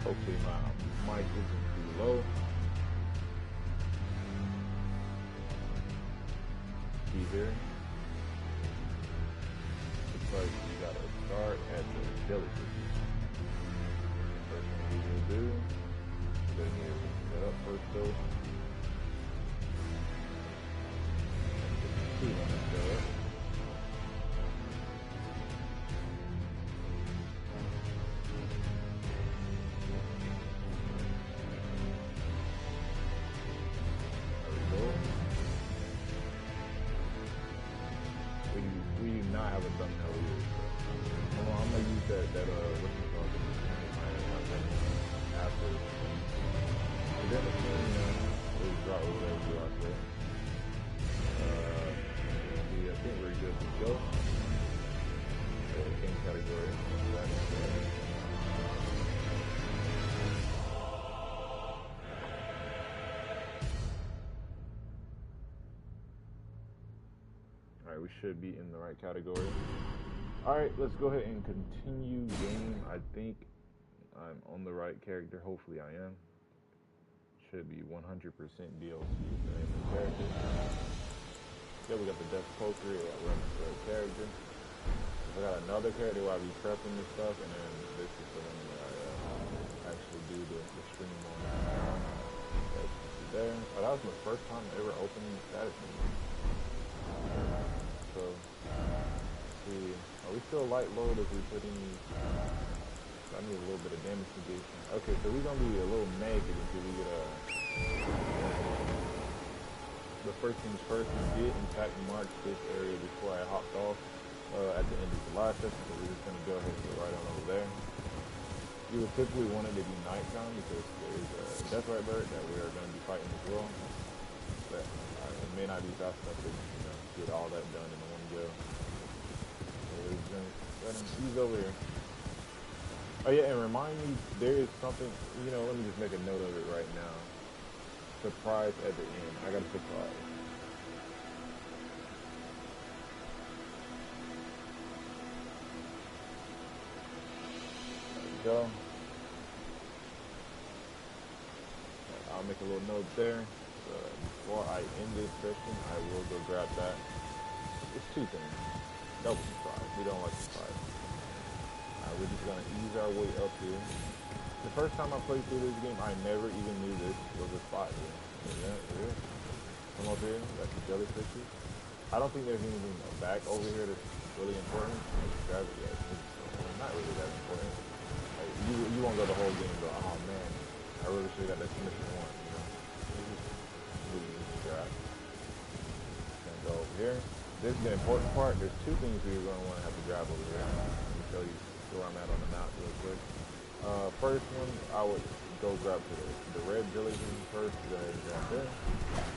Hopefully my mic isn't too low. See here. Looks like you gotta start at the jellyfish. First thing we will do, we're gonna get set up first though. See when it's set up. Alright, we should be in the right category. Alright, let's go ahead and continue game. I think I'm on the right character. Hopefully I am. Should be 100% DLC for the character. Yeah, we got the Death Poker. Yeah, we're on the right character. I got another character where I be prepping this stuff, and then this is the one that I actually do the stream on. There. Oh, that was my first time ever opening the status menu. So, see, are we still light load if we put in these? I need a little bit of damage negation. Okay, so we're gonna be a little negative until we get a. The first things first, we did in fact mark this area before I hopped off at the end of the last session, so we're just gonna go ahead and go right on over there. You would typically want it to be nighttime because there is a death right bird that we are going to be fighting as well. But it may not be fast enough to get all that done in one go. So we're just going to go ahead and ease over here. Oh yeah, and remind me, there is something, let me just make a note of it right now. Surprise at the end. I got a surprise. There we go. I'll make a little note there. Before I end this session, I will go grab that. It's two things. Double surprise. We don't like surprise. We're just going to ease our way up here. The first time I played through this game, I never even knew this was a spot here. Yeah, it is. Come up here. Got the jellyfishes. I don't think there's anything back over here that's really important. Grab it. Yeah, it's not really that important. Like, you won't go the whole game and go, oh man, I really should have got that submission one. Gonna go over here. This is the important part. There's two things we're going to want to have to grab over here. Let me show you where I'm at on the map real quick. First one, I would go grab the red jellyfish first. Go ahead and grab there.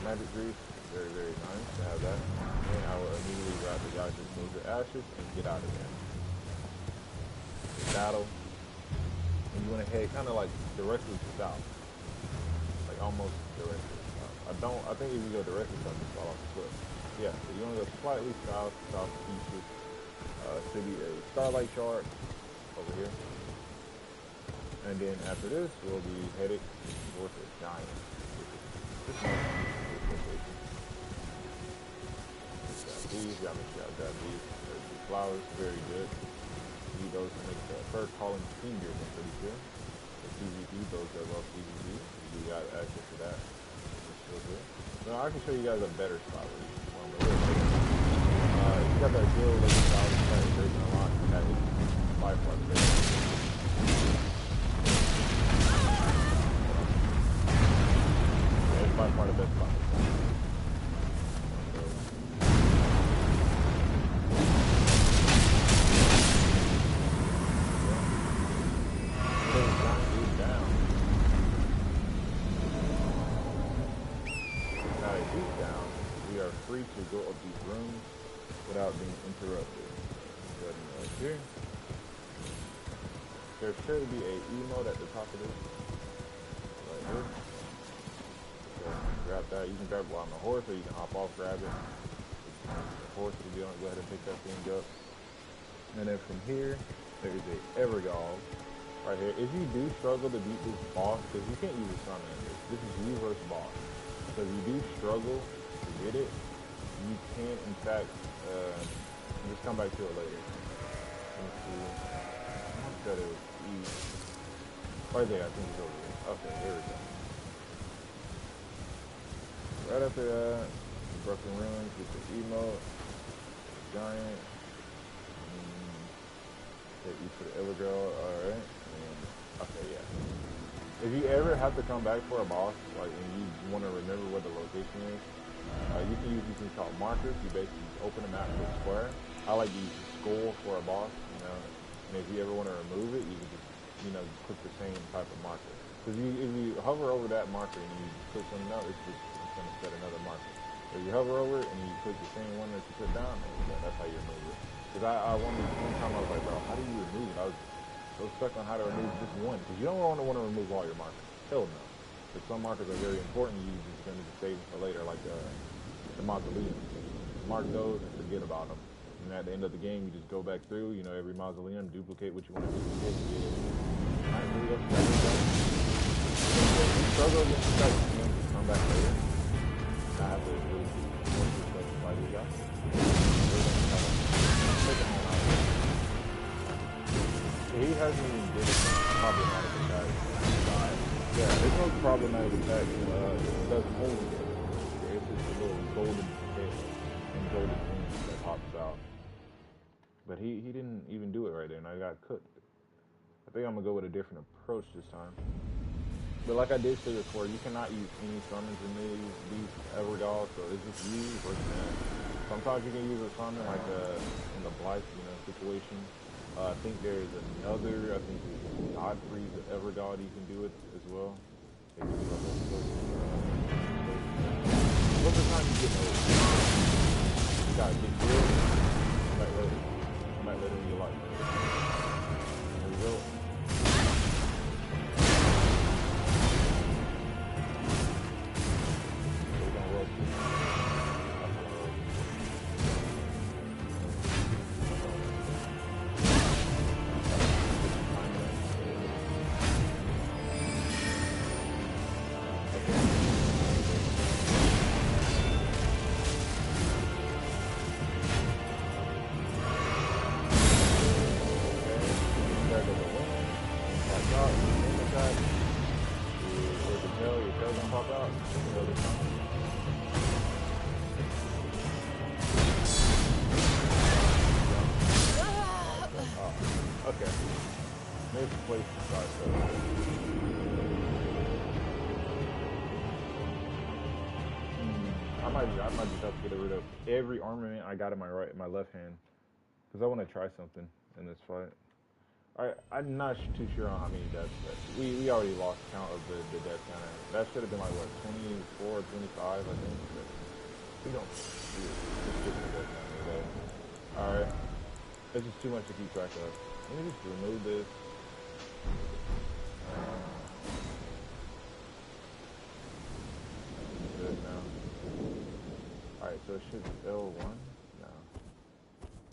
Magic grease, very, very nice to have that. And I will immediately grab the guys that close their ashes and get out of there. Battle. And you want to head kind of like directly south. Like almost directly. I think if you go directly south, you fall off the cliff. Yeah, so you want to go slightly south, southeast. Should be a starlight shard over here. And then after this, we'll be headed towards the giant. This location. Got these, gotta make sure I got these. There's the flowers, very good. Need those to make the fur calling fingers, I'm pretty sure. The PvP, those are all PvP. You got access to that. Now I can show you guys a better spot where you can farm a little bit. You got that drill looking style that is very unlocked. That is by far the best. Yeah, it's by far the best spot. Free to go up these rooms without being interrupted. Go ahead and go up here. There should be a emote at the top of this. Right here. So grab that. You can grab it while on the horse, or you can hop off, grab it. The horse will be on. Go ahead and pick that thing up. And then from here, there is a Evergall right here. If you do struggle to beat this boss, because you can't use a summon in this. This is you versus boss. So if you do struggle to get it, you can in fact just come back to it later. Let me see. I said it was easy. Right there, I think it's over here. Okay, here we go. Right after that, broken ruins, get the emote, giant. Hit you for the Evergirl, alright. Okay, yeah. If you ever have to come back for a boss, like, and you want to remember where the location is, you can use these things called markers. You basically just open a map with a square. I like to use the skull for a boss, you know. And if you ever want to remove it, you can just, you know, click the same type of marker. Because if you hover over that marker and you just click something else, it's going to set another marker. If you hover over it and you click the same one that you put down, that's how you remove it. Because one time I was like, bro, how do you remove it? I was so stuck on how to remove just one. Because you don't want to remove all your markers. Hell no. But some markers are very important. You're just going to save them for later, like the mausoleum. Mark those and forget about them. And at the end of the game, you just go back through, you know, every mausoleum, duplicate what you want to duplicate, and get it. Alright, here we go. If you struggle against the guy, you can just come back later. I have to really work this stuff to fight these guys. He hasn't even did a problematic attack. Yeah, there's no problematic attack. It does only damage. It's just a little golden tail and golden wings that pops out. But he didn't even do it right there, and I got cooked. I think I'm gonna go with a different approach this time. But like I did say before, you cannot use any summons in these Evergirls, so it's just you versus them. Sometimes you can use a summon like in the Blythe, you know, situation. I think there's another, I think it's Godfrey's Evergirl you can do it as well. Most of the time you get those. You gotta get good. I might let him be like that. There we go. We're gonna roll through. I might just have to get rid of every armament I got in my left hand, because I want to try something in this fight. I'm not too sure on how many deaths, but we already lost count of the death counter. That should have been like, what, 24, 25, I think. But we don't skip the death counter today. Alright. That's just too much to keep track of. Let me just remove this. Good now. Alright, so it should be L1? No.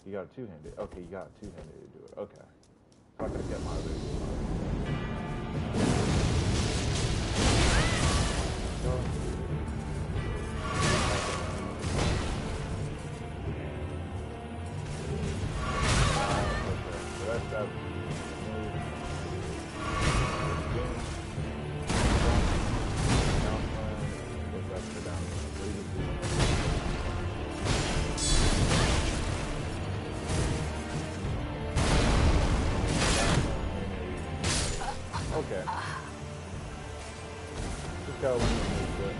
You got a two-handed. Okay, you got a two-handed to do it. Okay. So I could have kept my other. So that's that. Okay. Just gotta learn to move it.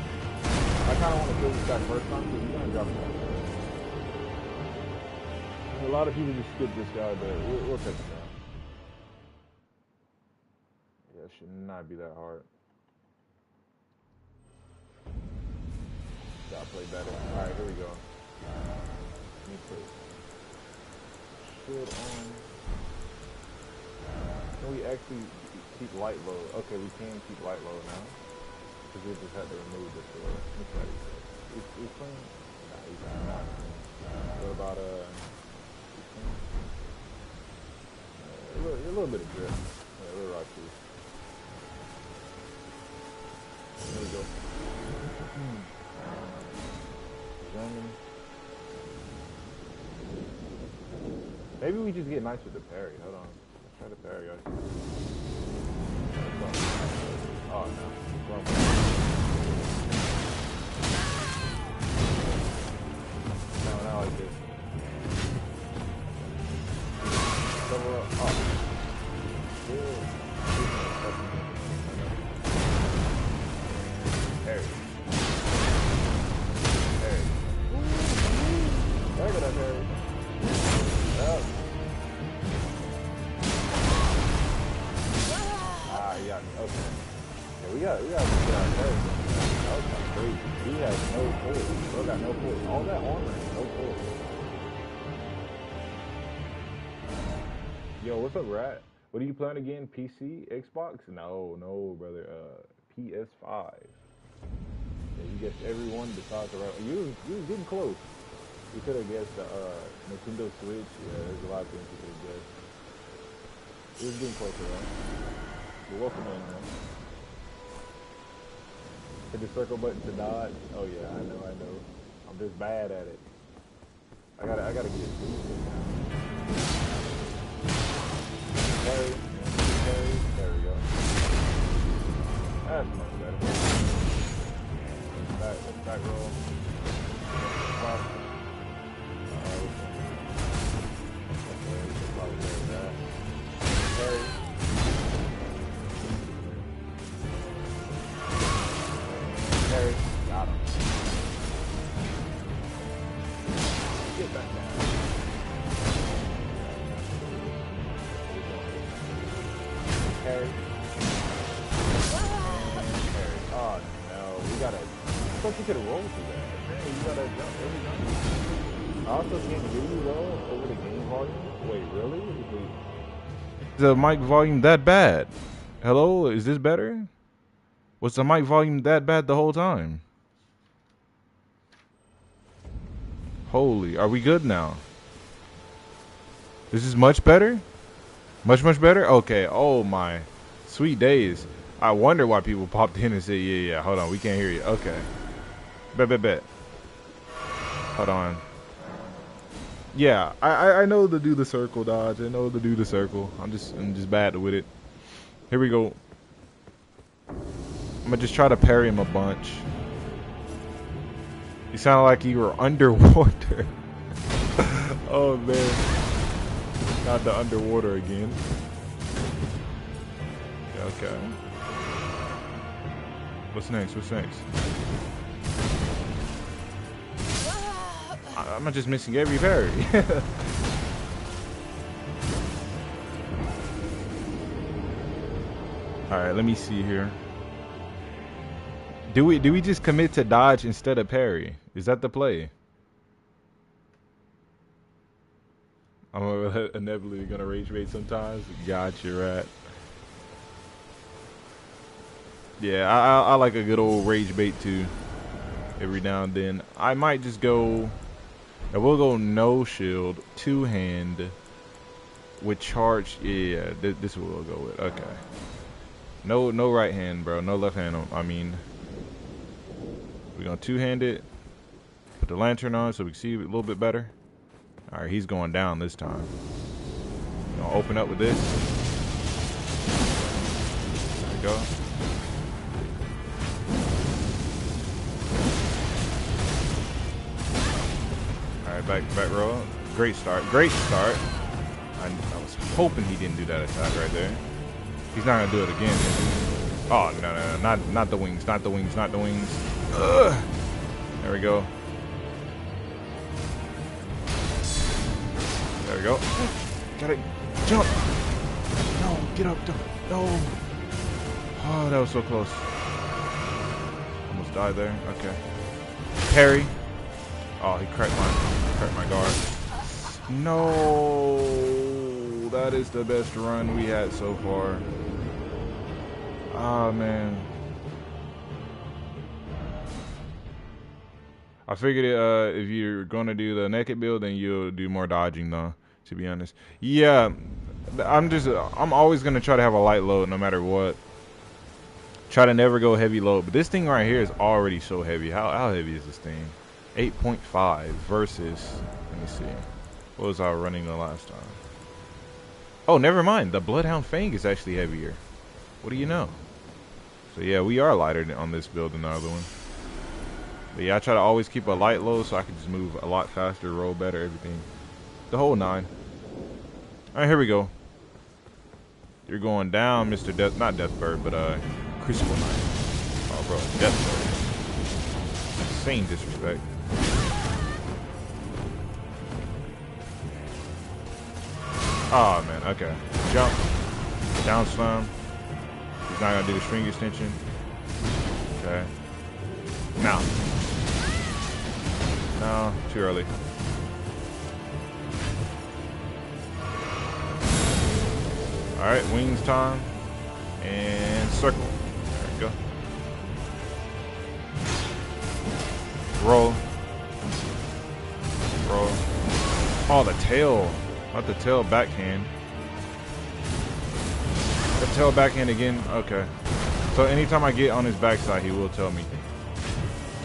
I kinda wanna kill this guy first time because he's gonna drop him. A lot of people just skip this guy, but we'll take him down. Yeah, it should not be that hard. Gotta play better. Alright, here we go. Let me put shield on. Can we actually keep light low? Okay, we can keep light low now. Because we just had to remove this door. Let's try this. Is clean? Nah, he's not clean. What about a little bit of drip. we'll rock through. There we go. Jamming. Maybe we just get nice with the parry. Hold on. Let's try the parry, guys. Oh, no. No, not like this. Double up. Oh. Yeah. Parry. Parry. Look at that parry. Oh. Yeah, okay. Yeah, we got parry. That was kind of crazy. He has no force. Bro got no force. All that armor and no force. Yo, what's up, Rat? What are you playing again? PC? Xbox? No, brother. PS5. Yeah, you guessed everyone besides the right. You was getting close. You could have guessed the Nintendo Switch. Yeah, there's a lot of things you could have guessed. It was getting closer, right? You're welcome in, man. Hit the circle button to dodge. Oh yeah, I know. I'm just bad at it. I gotta get it boosted now. Parry. There we go. That's much better. Let's back roll. Pop. Parry. Parry. Got him. Get back down. Parry. Parry. Oh no, we gotta. I thought you could have rolled through that. Man, you gotta jump every time. I also can't hear you well over the game volume. Wait, really? Wait. The mic volume that bad? Hello, is this better? Was the mic volume that bad the whole time? Holy, are we good now? This is much better? Much better? Okay, oh my sweet days. I wonder why people popped in and said, yeah, hold on, we can't hear you. Okay. Bet. Hold on. Yeah, I know to do the circle dodge. I know to do the circle. I'm just bad with it. Here we go. I'm gonna just try to parry him a bunch. You sounded like you were underwater. Oh man. Not the underwater again. Okay. What's next? I'm just missing every parry. Alright, let me see here. Do we just commit to dodge instead of parry? Is that the play? I'm inevitably gonna rage bait sometimes. Gotcha, right? Yeah, I like a good old rage bait too. Every now and then, I might just go. I will go no shield, two hand with charge. Yeah, this will go with. Okay. No right hand, bro. No left hand. I mean, we're gonna two hand it. Put the lantern on so we can see a little bit better. All right, he's going down this time. Gonna open up with this. There we go. All right, back row. Great start. I was hoping he didn't do that attack right there. He's not gonna do it again. Oh no, not the wings, not the wings. Ugh. There we go. There we go. Gotta jump. No, get up. No. Oh, that was so close. Almost died there. Okay. Parry. Oh, he cracked my guard. No, that is the best run we had so far. Oh man. I figured if you're gonna do the naked build, then you'll do more dodging though, to be honest. Yeah, I'm always gonna try to have a light load no matter what. Try to never go heavy load, but this thing right here is already so heavy. How heavy is this thing? 8.5 versus, let me see, what was I running the last time? Oh, never mind. The Bloodhound Fang is actually heavier. What do you know? So yeah, we are lighter on this build than the other one. But yeah, I try to always keep a light load so I can just move a lot faster, roll better, everything. The whole 9. All right, here we go. You're going down, Mr. Death, not Deathbird, but Crucible Knight. Oh, bro, Deathbird. Insane disrespect. Oh man, okay. Jump, down slam. He's not gonna do the string extension. Okay. Now. No, too early. Alright, wings time. And circle. There we go. Roll. Roll. Oh, the tail. Not the tail backhand. The tail backhand again. Okay. So anytime I get on his backside, he will tell me.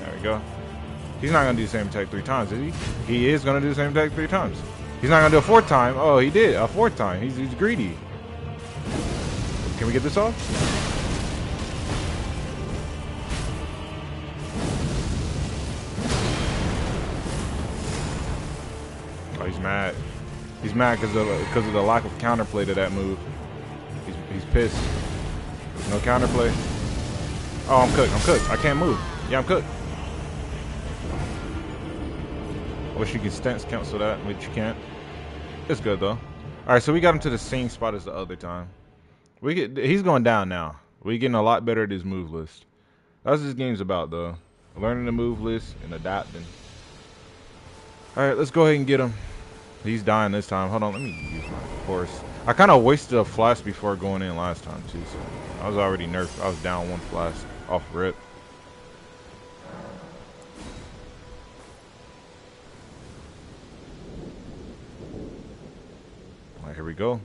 There we go. He's not going to do the same attack 3 times, is he? He is going to do the same attack 3 times. He's not going to do a 4th time. Oh, he did. A 4th time. He's greedy. Can we get this off? Oh, he's mad. He's mad because of the lack of counterplay to that move. He's pissed. No counterplay. Oh, I'm cooked. I'm cooked. I can't move. Yeah, I'm cooked. I wish you could stance cancel that, but you can't. It's good though. All right, so we got him to the same spot as the other time. He's going down now. We're getting a lot better at his move list. That's what this game's about though. Learning the move list and adapting. All right, let's go ahead and get him. He's dying this time. Hold on, let me use my horse. I kind of wasted a flash before going in last time too, so I was already nerfed. I was down 1 flash off rip. All right, here we go.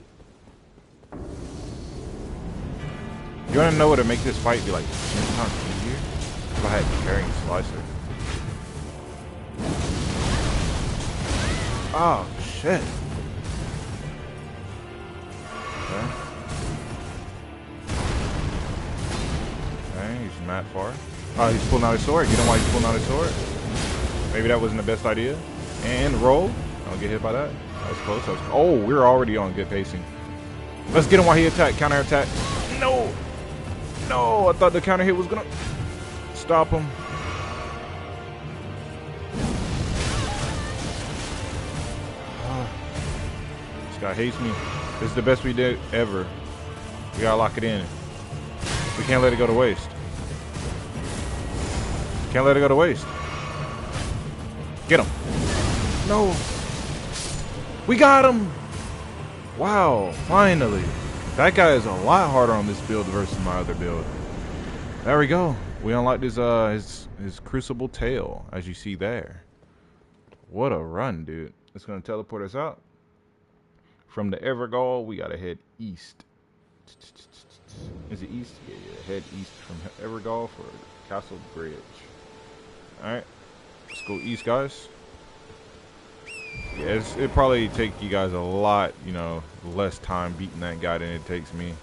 You want to know what to make this fight be like 10 times easier? If I had carrying slicer. Oh shit. Okay. Okay, he's mad far. Oh, he's pulling out his sword. You know why he's pulling out his sword? Maybe that wasn't the best idea. And roll. Don't get hit by that. That was close. Oh, we're already on good pacing. Let's get him while he attack. Counter attack. No. No, I thought the counter hit was gonna stop him. This guy hates me. This is the best we did ever. We gotta lock it in. We can't let it go to waste. Can't let it go to waste. Get him. No. We got him. Wow, finally. That guy is a lot harder on this build versus my other build. There we go. We unlocked his crucible tail, as you see there. What a run, dude. It's gonna teleport us out. From the Evergall, we gotta head east. Is it east? Yeah, head east from Evergall for Castle Bridge. Alright. Let's go east, guys. Yeah, it probably take you guys a lot, less time beating that guy than it takes me.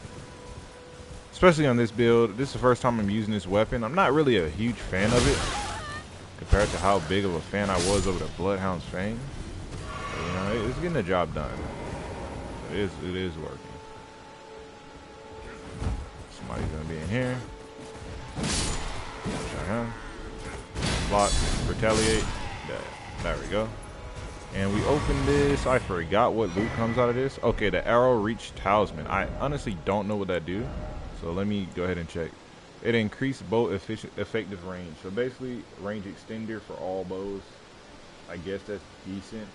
Especially on this build. This is the first time I'm using this weapon. I'm not really a huge fan of it compared to how big of a fan I was over the Bloodhound's Fang. But, it's getting the job done. It is working. Somebody's gonna be in here. Shot him. Block. Retaliate. There we go. And we open this. I forgot what loot comes out of this. Okay, the arrow reach talisman. I honestly don't know what that do. So let me go ahead and check. It increased bow effective range. So basically, range extender for all bows. I guess that's decent.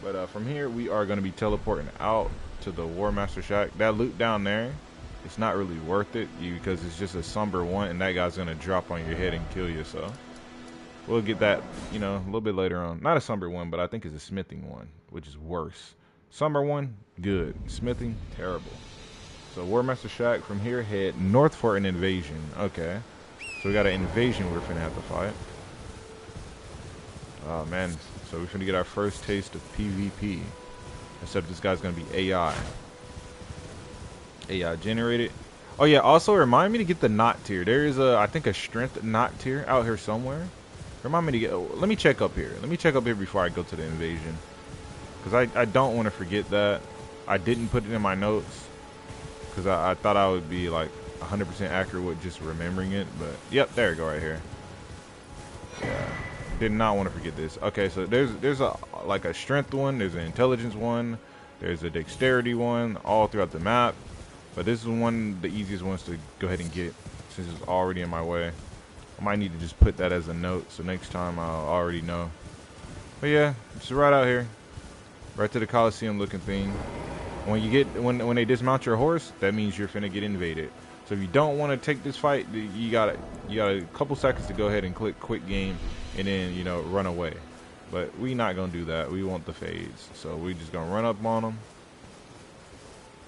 But from here, we are going to be teleporting out to the War Master Shack. That loot down there, it's not really worth it because it's just a somber one, and that guy's going to drop on your head and kill you. So we'll get that, a little bit later on. Not a somber one, but I think it's a smithing one, which is worse. Summer one, good. Smithing, terrible. So Warmaster Shack from here, head north for an invasion. Okay. So we got an invasion we're finna have to fight. Oh man. So we're finna get our first taste of PvP. Except this guy's gonna be AI. AI generated. Oh yeah, also remind me to get the knot tier. There is a, I think, a strength knot tier out here somewhere. Remind me to get, oh, let me check up here. Let me check up here before I go to the invasion. Because I don't want to forget that. I didn't put it in my notes. Because I thought I would be like 100% accurate with just remembering it. But yep, there we go right here. Yeah, did not want to forget this. Okay, so there's a like a strength one. There's an intelligence one. There's a dexterity one all throughout the map. But this is one of the easiest ones to go ahead and get since it's already in my way. I might need to just put that as a note so next time I'll already know. But yeah, just right out here. Right to the Coliseum looking thing. When you get when they dismount your horse, that means you're finna get invaded. So if you don't want to take this fight, you got a couple seconds to go ahead and click quit game and then, you know, run away. But we not gonna do that. We want the fades. So we just gonna run up on them.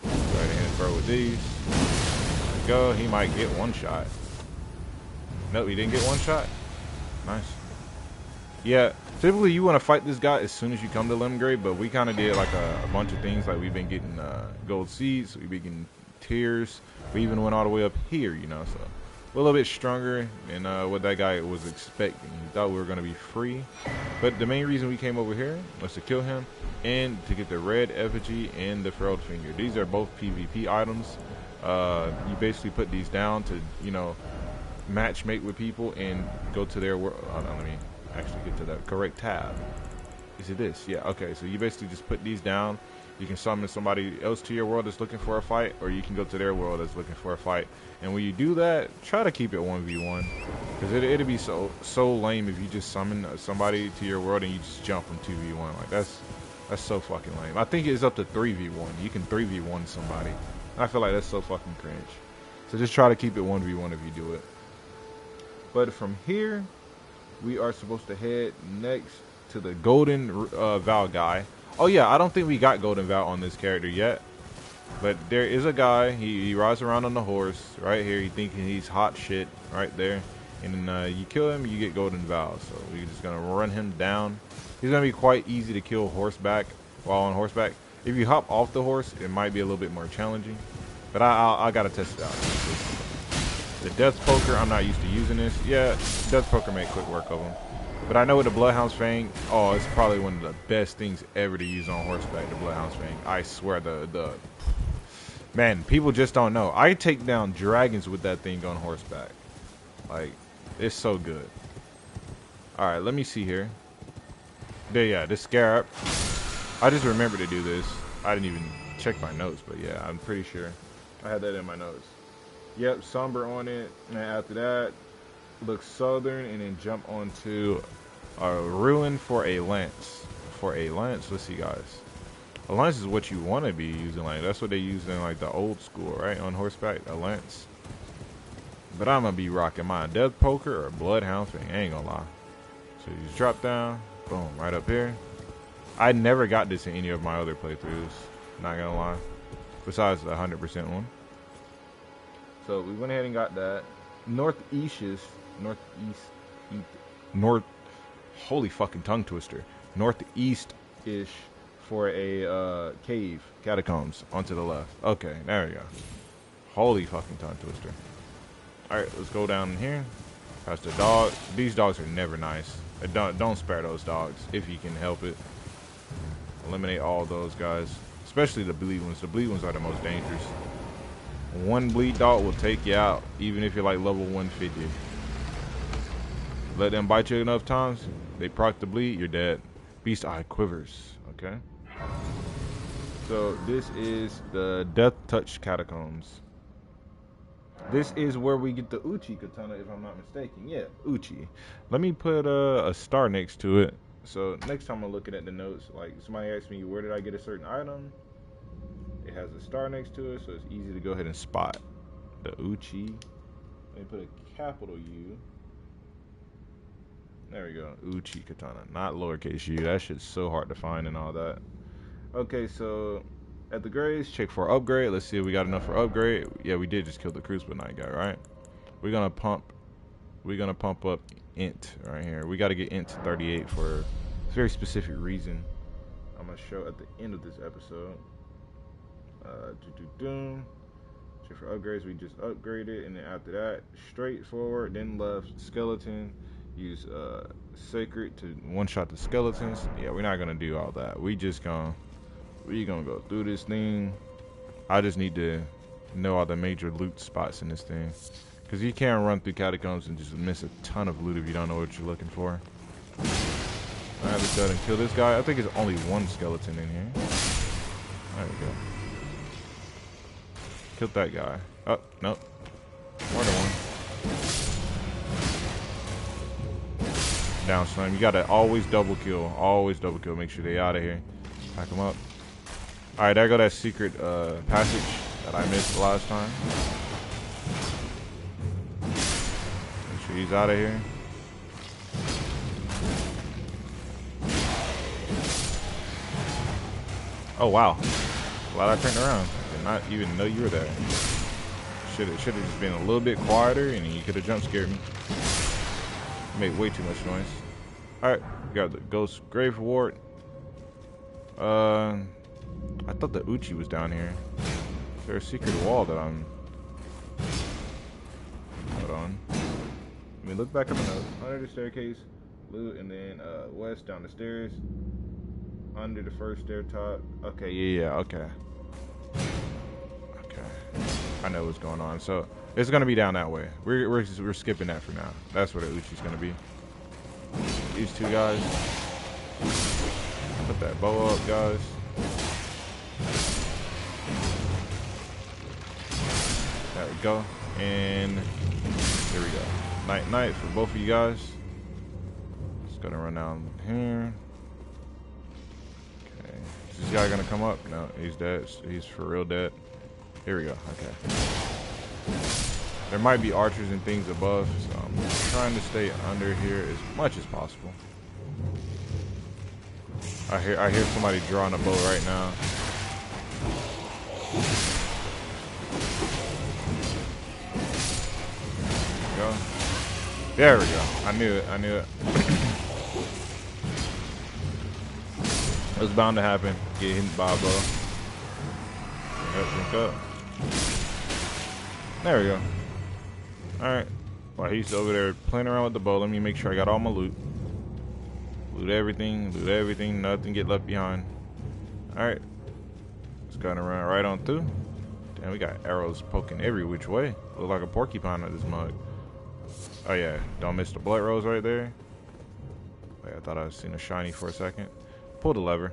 Go ahead and throw with these. There we go. He might get one shot. Nope, he didn't get one shot. Nice. Yeah, typically you want to fight this guy as soon as you come to Limgrave, but we kind of did like a bunch of things. Like we've been getting gold seeds, we've been getting tiers. We even went all the way up here, you know, so we're a little bit stronger than what that guy was expecting. He thought we were going to be free, but the main reason we came over here was to kill him and to get the red effigy and the furrowed finger. These are both PvP items. You basically put these down to, you know, match mate with people and go to their world. Let me actually get to the correct tab. Is it this? Yeah, okay, so you basically just put these down. You can summon somebody else to your world that's looking for a fight, or you can go to their world that's looking for a fight. And when you do that, try to keep it 1v1, because it'd be so lame if you just summon somebody to your world and you just jump from 2v1. Like that's so fucking lame. I think it's up to 3v1. You can 3v1 somebody. I feel like that's so fucking cringe. So just try to keep it 1v1 if you do it. But from here, we are supposed to head next to the Golden Val guy. Oh yeah, I don't think we got Golden Val on this character yet. But there is a guy, he rides around on the horse, right here. He thinking he's hot shit, right there. And then you kill him, you get Golden Val. So we're just going to run him down. He's going to be quite easy to kill horseback while on horseback. If you hop off the horse, it might be a little bit more challenging. But I got to test it out. The Death Poker, I'm not used to using this. Yeah, Death Poker made quick work of him. But I know with the Bloodhound's Fang, oh, it's probably one of the best things ever to use on horseback, the Bloodhound's Fang. I swear, man, people just don't know. I take down dragons with that thing on horseback. Like, it's so good. Alright, let me see here. There, yeah, this Scarab. I just remembered to do this. I didn't even check my notes, but yeah, I'm pretty sure I had that in my notes. Yep, somber on it, and after that, look southern, and then jump onto a ruin for a lance. For a lance, let's see, guys. A lance is what you want to be using, like that's what they use in like the old school, right? On horseback, a lance. But I'm gonna be rocking my Death Poker or Bloodhound thing. I ain't gonna lie. So you just drop down, boom, right up here. I never got this in any of my other playthroughs. Not gonna lie. Besides the 100% one. So we went ahead and got that. Holy fucking tongue twister. Northeast-ish for a cave, catacombs, onto the left. Okay, there we go. Holy fucking tongue twister. Alright, let's go down in here. Past the dog. These dogs are never nice. Don't spare those dogs if you can help it. Eliminate all those guys. Especially the bleed ones. The bleed ones are the most dangerous. One bleed dog will take you out, even if you're like level 150. Let them bite you enough times, they proc the bleed, you're dead. Beast Eye quivers, okay? So this is the Death Touch Catacombs. This is where we get the Uchi katana, if I'm not mistaken. Yeah, Uchi. Let me put a star next to it. So next time I'm looking at the notes, like somebody asked me, where did I get a certain item? It has a star next to it, so it's easy to go ahead and spot the Uchi. Let me put a capital U. There we go, Uchi katana, not lowercase u. That shit's so hard to find and all that. Okay, so at the grades, check for upgrade. Let's see if we got enough for upgrade. Yeah, we did just kill the Crucible Knight guy, right? We're gonna pump up int right here. We gotta get int to 38 for a very specific reason. I'm gonna show at the end of this episode. Check for upgrades. We just upgraded, and then after that, straight forward, then left, skeleton. Use sacred to one shot the skeletons. Yeah, we're not gonna do all that. We gonna go through this thing. I just need to know all the major loot spots in this thing, because you can't run through catacombs and just miss a ton of loot if you don't know what you're looking for. Alright, let's go ahead and kill this guy. I think there's only one skeleton in here. There we go. Killed that guy. Oh, nope. More than one. Down, Slim. You gotta always double kill. Always double kill. Make sure they out of here. Pack them up. Alright, there go that secret passage that I missed last time. Make sure he's out of here. Oh wow. Glad I turned around. Did not even know you were there. Should have just been a little bit quieter, and you could have jump scared me. Made way too much noise. Alright, we got the Ghost Grave Reward. I thought the Uchi was down here. Is there a secret wall that I'm... Hold on. Let me look back up the notes. Under the staircase, loot, and then west down the stairs. Under the first stair top. Okay, yeah, okay. Okay. I know what's going on. So it's gonna be down that way. We're skipping that for now. That's where the Uchi's gonna be. These two guys. Put that bow up, guys. There we go. And here we go. Night for both of you guys. Just gonna run down here. Okay. Is this guy gonna come up? No, he's dead. He's for real dead. Here we go. Okay. There might be archers and things above, so I'm trying to stay under here as much as possible. I hear somebody drawing a bow right now. There we go. I knew it. It was bound to happen. Get hit by a bow. Drink up. There we go. Alright. While he's over there playing around with the bow, let me make sure I got all my loot. Loot everything. Nothing get left behind. Alright. Just gonna run right on through. Damn, we got arrows poking every which way. Look like a porcupine at this mug. Oh yeah, don't miss the blood rose right there. Wait, I thought I was seeing a shiny for a second. Pull the lever.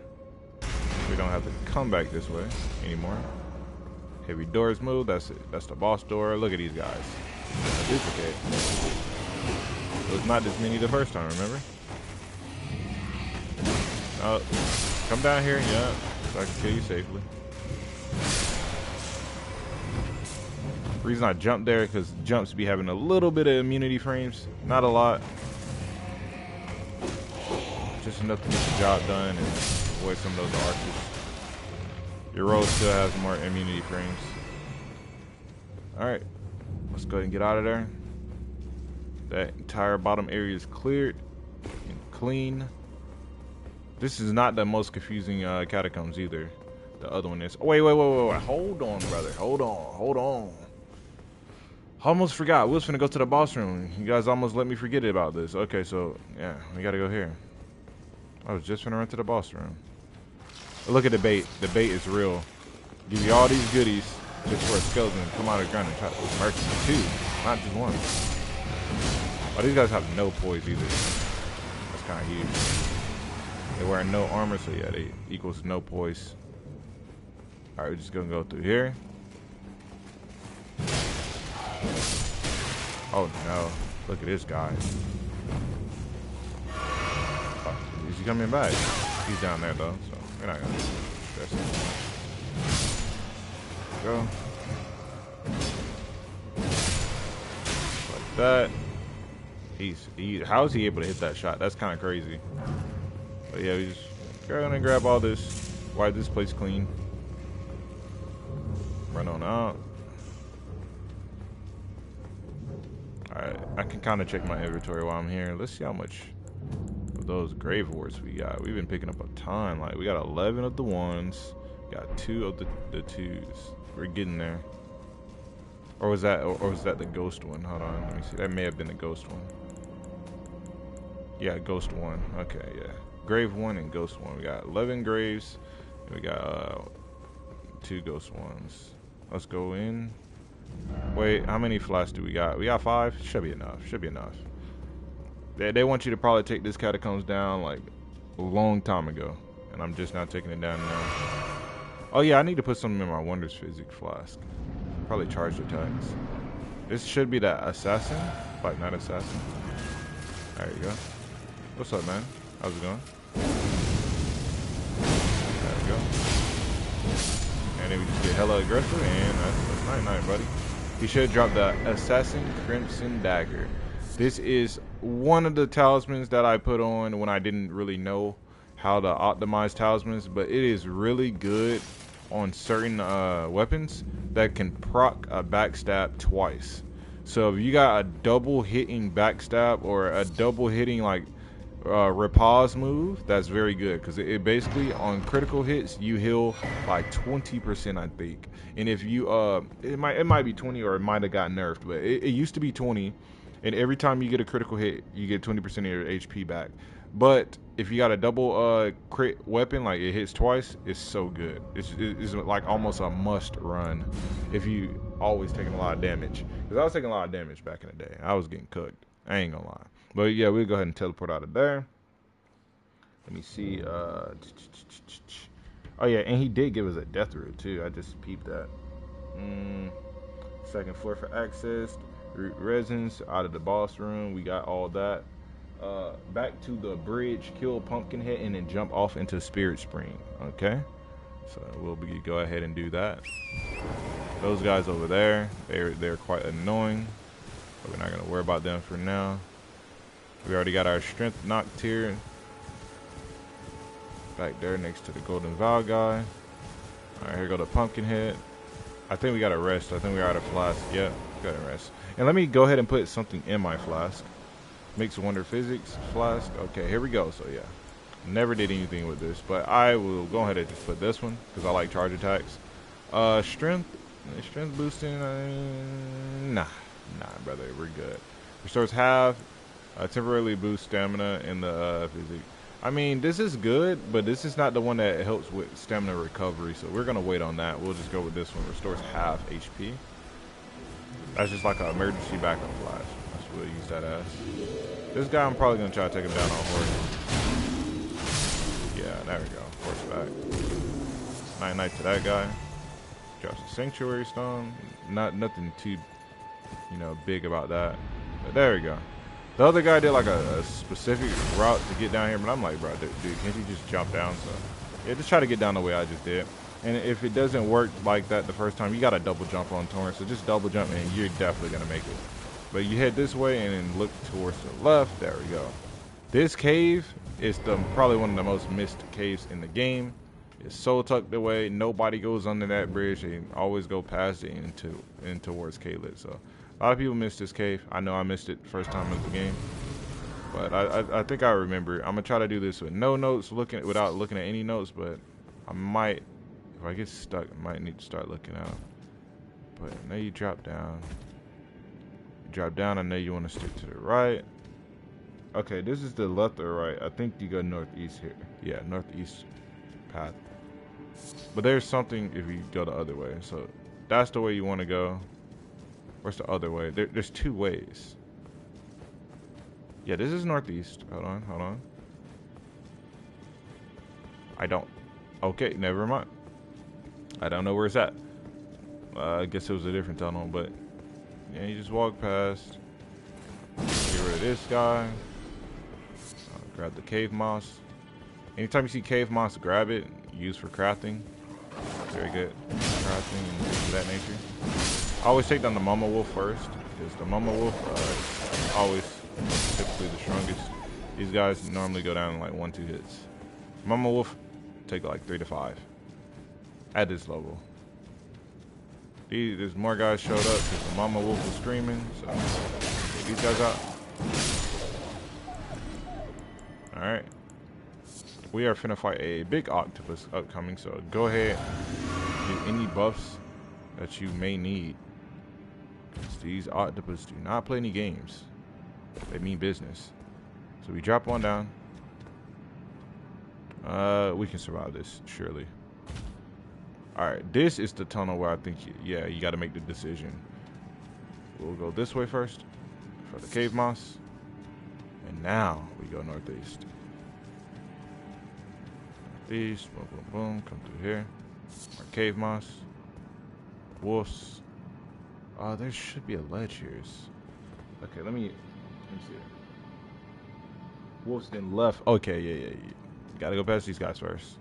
We don't have to come back this way anymore. Heavy doors move. That's it. That's the boss door. Look at these guys. A duplicate. It was not this many the first time, remember? Oh, come down here. Yeah, so I can kill you safely. The reason I jumped there because jumps be having a little bit of immunity frames, not a lot, just enough to get the job done and avoid some of those archers. Your roll still has more immunity frames. All right, let's go ahead and get out of there. That entire bottom area is cleared and clean. This is not the most confusing catacombs either. The other one is. Oh, wait. Hold on, brother. Hold on. Almost forgot. We was finna go to the boss room. You guys almost let me forget about this. Okay, so yeah, we gotta go here. I was just finna run to the boss room. Look at the bait. The bait is real. Give you all these goodies just for a skeleton to come out of the ground and try to murk you too, not just one. Oh, these guys have no poise either. That's kind of huge. They're wearing no armor, so yeah, they equals no poise. All right, we're just gonna go through here. Oh no, look at this guy. Oh, is he coming back? He's down there though, so we're not gonna stress him. Go. Like that. How is he able to hit that shot? That's kind of crazy. But yeah, we just gonna grab all this. Wipe this place clean. Run on out. Alright, I can kind of check my inventory while I'm here. Let's see how much of those grave wards we got. We've been picking up a ton. Like, we got 11 of the ones. Got 2 of the 2s. We're getting there. Or was that the ghost one? Hold on, let me see. That may have been the ghost one. Yeah, ghost 1. Okay, yeah. Grave 1 and ghost 1. We got 11 graves. And we got 2 ghost ones. Let's go in. Wait, how many flasks do we got? We got 5? Should be enough. Should be enough. They want you to probably take this catacombs down like a long time ago. And I'm just not taking it down now. Oh yeah, I need to put something in my Wonders Physics flask. Probably charged attacks. This should be the assassin. Like, not assassin. There you go. What's up, man? How's it going? There we go. And then we just get hella aggressive, and that's nice, buddy. He should drop the Assassin Crimson Dagger. This is one of the talismans that I put on when I didn't really know how to optimize talismans, but it is really good on certain weapons that can proc a backstab twice. So if you got a double hitting backstab or a double hitting like repause move, that's very good, because it basically on critical hits you heal like 20%, I think. And if you it might be 20, or it might have got nerfed, but it used to be 20, and every time you get a critical hit you get 20% of your HP back. But if you got a double crit weapon, like it hits twice, it's so good. It's like almost a must run if you always taking a lot of damage. Because I was taking a lot of damage back in the day. I was getting cooked. I ain't gonna lie. But yeah, we'll go ahead and teleport out of there. Let me see. Oh yeah, and he did give us a death root too. I just peeped that. Second floor for access. Root resins out of the boss room. We got all that. Back to the bridge, kill Pumpkinhead, and then jump off into Spirit Spring. Okay, so we'll go ahead and do that. Those guys over there, they're quite annoying, but we're not gonna worry about them for now. We already got our strength knocked here. Back there next to the Golden Vow guy. Alright, here go the Pumpkinhead. I think we gotta rest. I think we're out of flask. Yeah, gotta rest. And let me go ahead and put something in my flask. Mix Wonder Physics flask. Okay, here we go. So yeah, never did anything with this, but I will go ahead and just put this one because I like charge attacks. Strength boosting. Nah, brother, we're good. Restores half. Temporarily boost stamina in the physics. I mean, this is good, but this is not the one that helps with stamina recovery, so we're gonna wait on that. We'll just go with this one. Restores half HP. That's just like an emergency backup flash. That's what we'll use that as. This guy, I'm probably gonna try to take him down on horse. Yeah, there we go. Horseback. Night to that guy. Drops a Sanctuary Stone. Nothing too, big about that. But there we go. The other guy did like a specific route to get down here, but I'm like, bro, dude, can't you just jump down? So yeah, just try to get down the way I just did. And if it doesn't work like that the first time, you got to double jump on Torrent. So just double jump and you're definitely going to make it. But you head this way and then look towards the left. There we go. This cave is probably one of the most missed caves in the game. It's so tucked away. Nobody goes under that bridge. They always go past it and towards Caelid. So a lot of people miss this cave. I know I missed it first time in the game. But I think I remember. I'm going to try to do this with no notes, without looking at any notes. But I might, if I get stuck, I might need to start looking out. But now you drop down. I know you want to stick to the right. Okay, this is the left or right. I think you go northeast here. Yeah, northeast path. But there's something if you go the other way. So that's the way you want to go. Where's the other way? There's two ways. Yeah, this is northeast. Hold on. I don't. Okay, never mind. I don't know where it's at. I guess it was a different tunnel, but yeah, you just walk past. Get rid of this guy. Grab the cave moss. Anytime you see cave moss, grab it. Use for crafting. Very good. Crafting and things of that nature. I always take down the Mama Wolf first, because the Mama Wolf always typically the strongest. These guys normally go down in like 1-2 hits. Mama Wolf take like 3 to 5 at this level. There's more guys showed up because the mama wolf was screaming. So get these guys out. All right. We are finna fight a big octopus upcoming. So go ahead, get any buffs that you may need. These octopus do not play any games. They mean business. So we drop one down. We can survive this, surely. Alright, this is the tunnel where I think, you got to make the decision. We'll go this way first for the cave moss. And now we go northeast. Northeast, boom, boom, boom, come through here. Our cave moss. Wolves. There should be a ledge here. Okay, let me see it. Wolves then left. Okay, yeah. Gotta go past these guys first.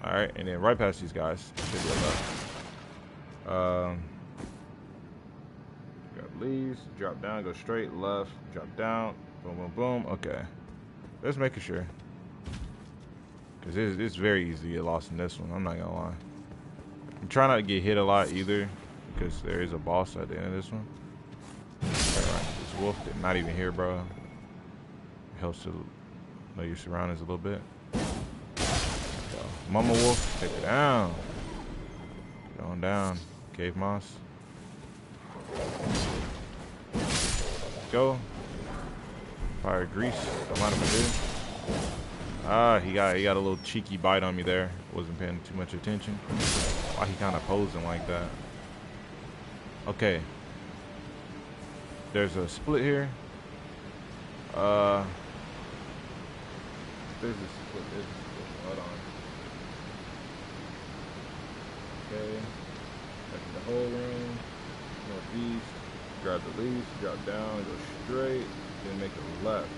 Alright, and then right past these guys should be a left. Got leaves, drop down, go straight, left, drop down, boom, boom, boom. Okay. Let's make sure. Because it's very easy to get lost in this one, I'm not gonna lie. I'm trying not to get hit a lot either, because there is a boss at the end of this one. Alright, this wolf did not even hear, bro. It helps to know your surroundings a little bit. So, mama wolf, take it down. Going down. Cave moss. Go. Fire grease. Don't mind him do. He got a little cheeky bite on me there. Wasn't paying too much attention. Why he kind of posing like that? Okay. There's a split here. There's a split. Hold on. Okay. Back to the whole room. Northeast. Grab the leaves. Drop down. Go straight. Then make a left.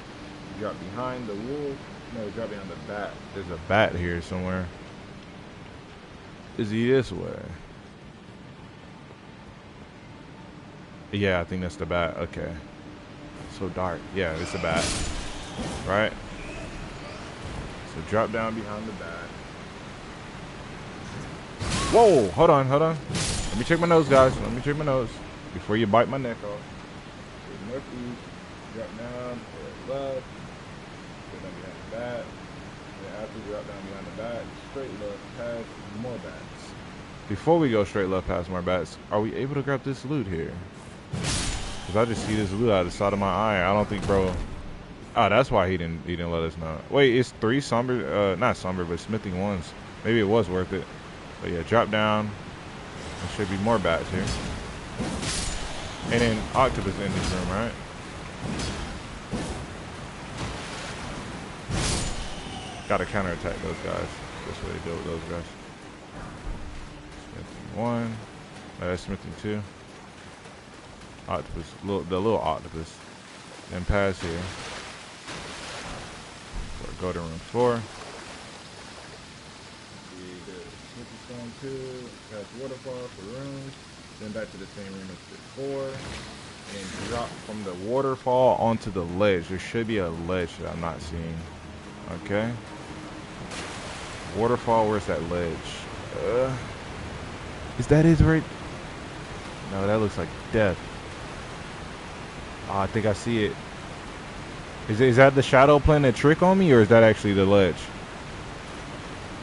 Drop behind the wolf. No, drop behind the bat. There's a bat here somewhere. Is he this way? Yeah, I think that's the bat. Okay. So dark. Yeah, it's a bat. Right? So drop down behind the bat. Whoa! Hold on. Let me check my nose, guys. Let me check my nose. Before you bite my neck off. Northeast. Drop down. Left. Go down behind the bat. Then after you drop down behind the bat, straight left past more bats. Before we go straight left past more bats, are we able to grab this loot here? Cause I just see this loot out of the side of my eye. I don't think, bro. Oh, that's why he didn't let us know. Wait, it's 3 somber, not somber, but smithing ones. Maybe it was worth it. But yeah, drop down. There should be more bats here. And then octopus in this room, right? Gotta counterattack those guys. That's what they deal with those guys. Smithing 1. That's smithing 2. Octopus, the little octopus. Then pass here. So go to room 4. Smithing stone 2. Pass waterfall for rooms. Then back to the same room as before. And drop from the waterfall onto the ledge. There should be a ledge that I'm not seeing. Okay. Waterfall, where's that ledge? Is that his right? No, that looks like death. Oh, I think I see it. Is that the shadow playing a trick on me, or is that actually the ledge?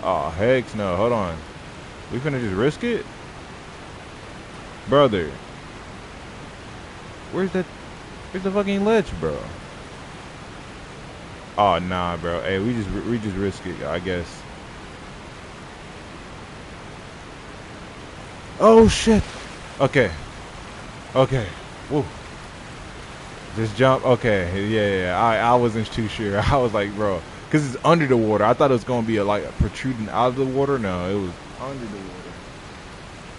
Oh, heck no. Hold on. We finna just risk it? Brother. Where's the fucking ledge, bro? Oh, nah, bro. Hey, we just risk it, I guess. Oh, shit. Okay. Woo. Just jump. Okay. Yeah. I wasn't too sure. I was like, bro, because it's under the water. I thought it was going to be like protruding out of the water. No, it was under the water.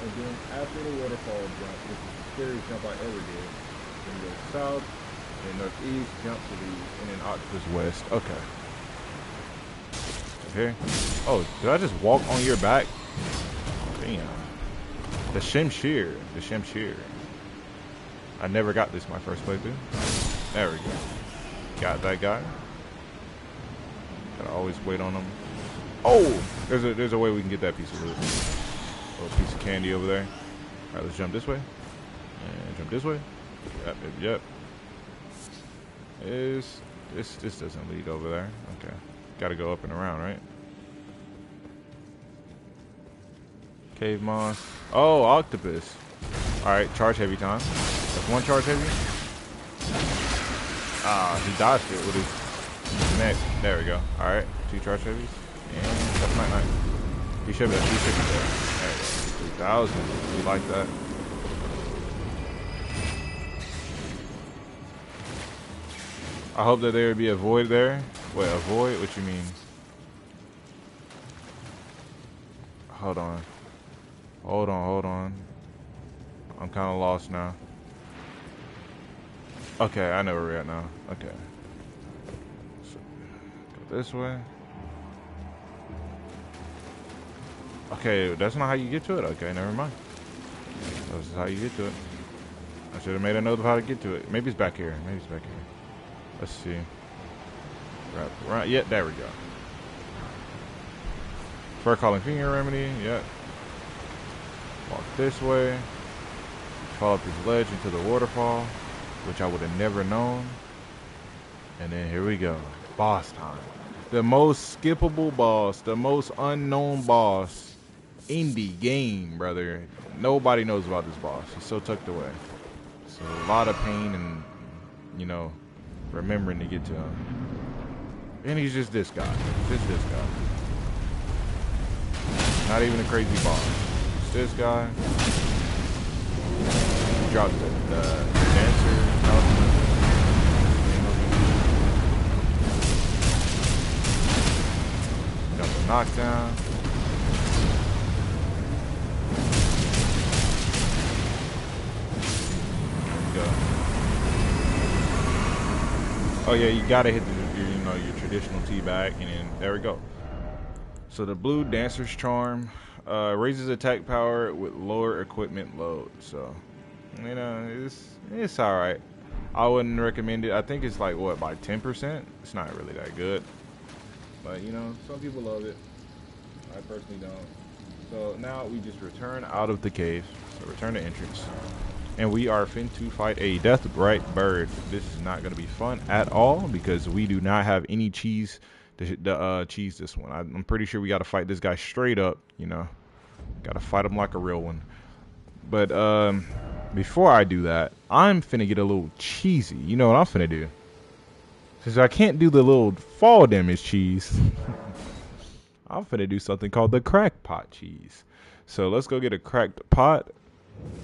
And then after the waterfall jump, which is the scariest jump I ever did, then go south, then northeast, jump to the, and then octopus west. Okay. Okay. Oh, did I just walk on your back? Damn. The Shemshir. I never got this my first playthrough. There we go. Got that guy. Gotta always wait on them. Oh, there's a way we can get that piece of loot. A little piece of candy over there. All right, let's jump this way. And jump this way. Yep. This doesn't lead over there. Okay. Gotta go up and around, right? Cave moss. Oh, octopus. Alright, charge heavy time. That's one charge heavy. Ah, he dodged it with his neck. There we go. Alright, 2 charge heavies. And that's night. He should be there. There we go. 3,000. We like that. I hope that there would be a void there. Wait, a void? What you mean? Hold on. I'm kind of lost now. Okay, I know where we're at now. Okay. So, go this way. Okay, that's not how you get to it? Okay, never mind. This is how you get to it. I should have made a note of how to get to it. Maybe it's back here. Let's see. Right. Yeah, there we go. Fur calling finger remedy. Yep. Walk this way. Fall up this ledge into the waterfall, which I would have never known. And then here we go. Boss time. The most skippable boss, the most unknown boss in the game, brother. Nobody knows about this boss. He's so tucked away. So a lot of pain and, you know, remembering to get to him. And he's just this guy. Just this guy. Not even a crazy boss. Just this guy. He dropped the dancer. Got the knockdown. There we go. Oh yeah, you gotta hit your traditional teabag, and then there we go. So the blue dancer's charm raises attack power with lower equipment load. So you know it's all right. I wouldn't recommend it. I think it's like what, by 10%. It's not really that good, but you know some people love it. I personally don't. So now we just return out of the cave. So return to entrance. And we are fin to fight a death bright bird. This is not going to be fun at all because we do not have any cheese to cheese this one. I'm pretty sure we got to fight this guy straight up, you know. Got to fight him like a real one. But before I do that, I'm finna get a little cheesy. You know what I'm finna do? Since I can't do the little fall damage cheese, I'm finna do something called the cracked pot cheese. So let's go get a cracked pot.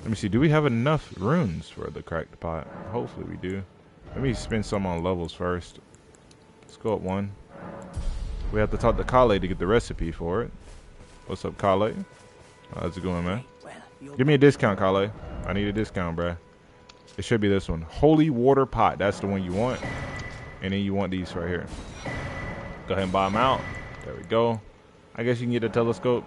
Let me see, do we have enough runes for the cracked pot? Hopefully we do. Let me spend some on levels first. Let's go up 1. We have to talk to Kale to get the recipe for it. What's up, Kale? How's it going, man? Give me a discount, Kale. I need a discount, bruh. It should be this one. Holy water pot. That's the one you want. And then you want these right here. Go ahead and buy them out. There we go. I guess you can get a telescope